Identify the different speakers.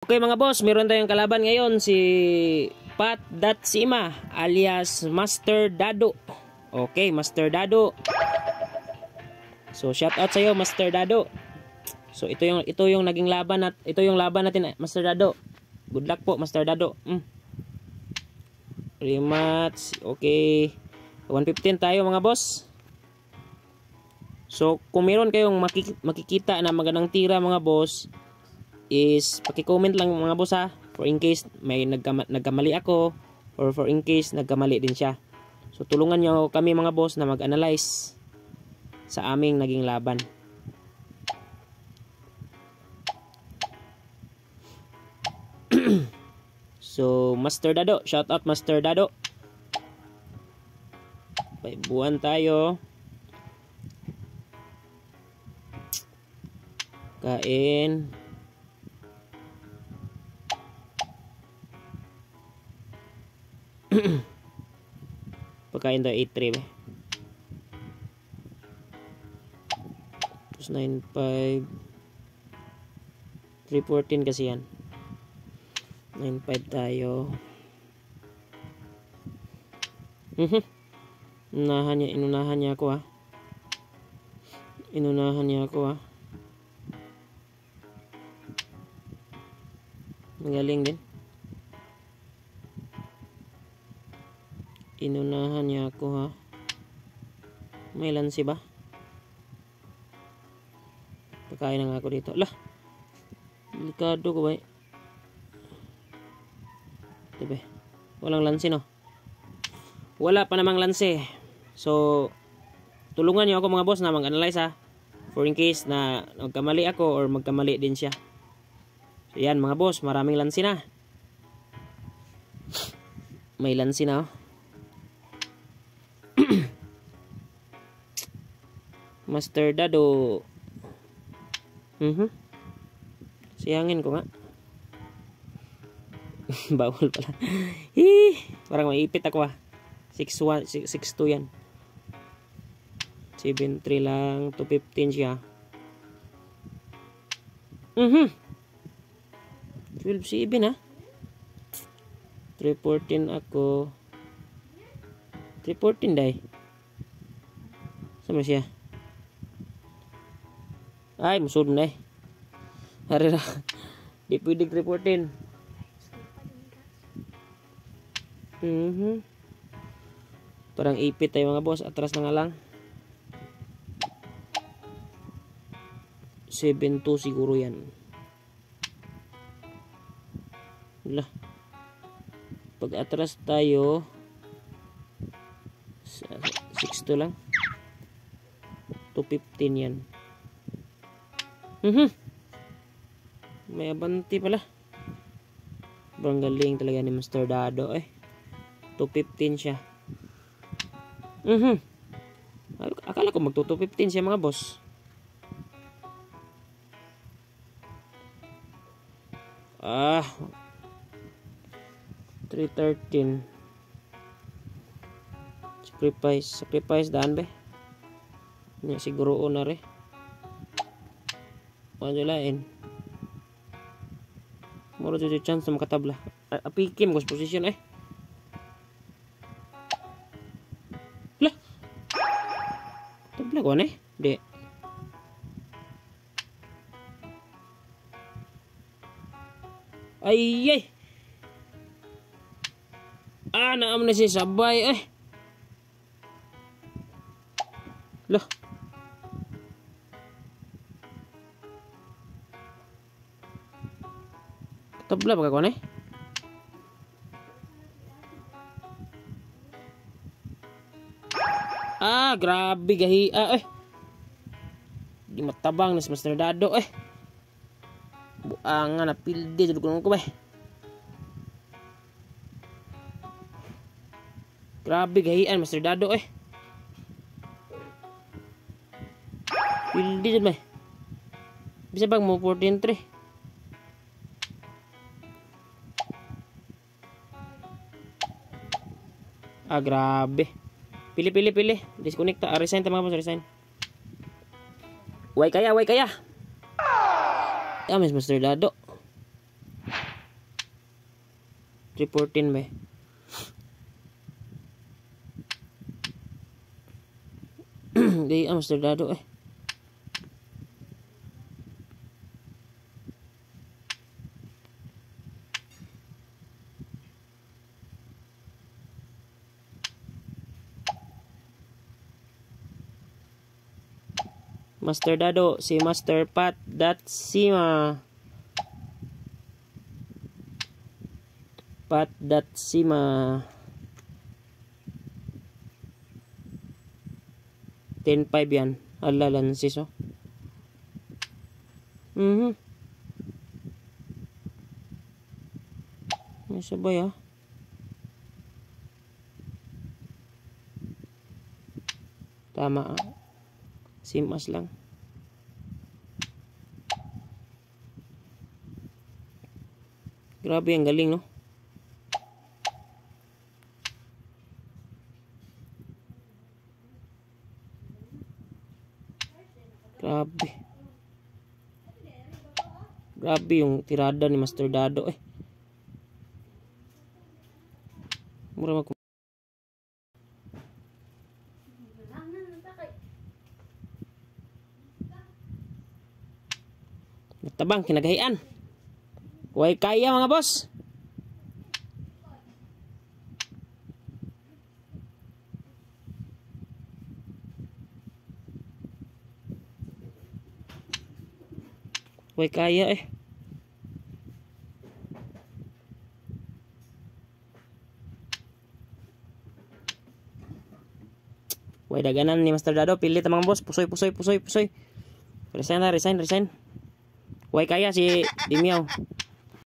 Speaker 1: Okay mga boss, meron tayong kalaban ngayon si Pat.Sima alias Master Dado. Okay, Master Dado. So shout out sa iyo Master Dado. So ito yung naging laban natin Master Dado. Good luck po Master Dado. Rematch. Okay. 115 tayo mga boss. So kung meron kayong makikita na magandang tira mga boss, is paki-comment lang mga boss ha, for in case may nagkamali ako or for in case nagkamali din siya. So tulungan nyo kami mga boss na mag-analyze sa aming naging laban. So Master Dado, shout out Master Dado. Buwan tayo. Kain. Pagkain tayo 8-3 ba? Tapos 9-5 3-14 kasi yan. 9-5 tayo. Inunahan niya ako ha. Magaling din. Inunahan niya ako ha. May lansi ba? Pagkain na nga ako dito. Lah! Delikado ko ba? Diba? Walang lansi no? Wala pa namang lansi. So, tulungan niyo ako mga boss na mag-analyze ha. For in case na magkamali ako or magkamali din siya. So yan mga boss, maraming lansi na. May lansi na oh. Master Dado. Siyangin ko nga. Bawal pala. Parang maipit ako ah. 6-1, 6-2 yan. 7-3 lang. 2-15 siya. 12-7 ah. 3-14 ako. 3-14 dahi. Sama siya. Ay, musod na eh. Harira. Di pwede 3-14. Parang ipit tayo mga boss. Atras na nga lang. 7-2 siguro yan. Wala. Pag atras tayo 6-2 lang. 2-15 yan. May abanti pala. Parang galing talaga ni Master Dado eh. 2-15 siya. Akala ko magto-2-15 siya mga boss. Ah, 3-13. Sacrifice daan be. Nya siguro na re. Panjulain. Moro jud chance na makatabla. Apikim ko position eh. Lah. Tabla ko ne? Di. Ay. Naam na si sabay eh. Lah. Tabla ba ka ne? Grabe gahi eh. Di matabang na si Master Dado eh. Buangan na pildi jud ko ba. Grabe gahian Master Dado eh. Pildi jud ba. Bisa bang mo 14-3. Grabe. Pili. Disconnect ta. Resign ta mga boss, resign. Way kaya. Miss Master Dado. 314 ba? Di Master Dado eh. Master Dado, si Master Pat Datsima. Pat Datsima. 10-5 yan. Alalan sis oh. May sabay ah. Tama ah. Simas lang. Grabe ang galing no. Grabe. Grabe yung tirada ni Master Dado eh. Mura mag Tabang kinagahian. Way kaya mga boss. Way kaya eh. Way daganan ni Master Dado. Pilit mga boss. Pusoy. Resign na. Resign. Way kaya si Dimiao.